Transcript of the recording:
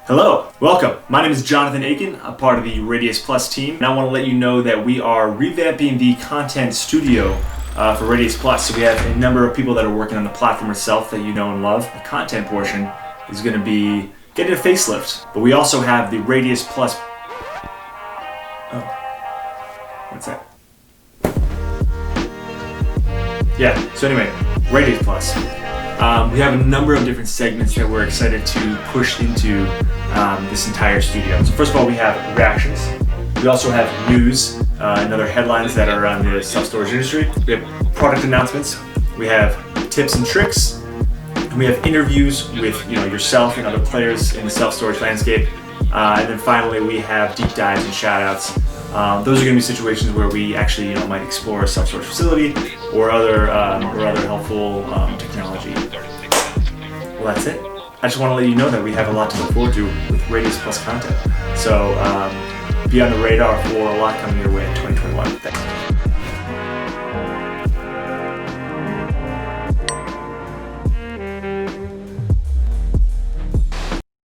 Hello, welcome. My name is Jonathan Aiken, a part of the Radius Plus team, and I want to let you know that we are revamping the content studio for Radius Plus. So we have a number of people that are working on the platform itself that you know and love. The content portion is going to be getting a facelift, but we also have the Radius Plus. Oh, what's that? Yeah. So anyway, Radius Plus. We have a number of different segments that we're excited to push into this entire studio. So first of all, we have reactions. We also have news and other headlines that are around the self-storage industry. We have product announcements. We have tips and tricks. And we have interviews with yourself and other players in the self-storage landscape. And then finally, we have deep dives and shout-outs. Those are going to be situations where we actually might explore a self-storage facility or other helpful technology. Well, that's it. I just want to let you know that we have a lot to look forward to with Radius Plus content. So be on the radar for a lot coming your way in 2020.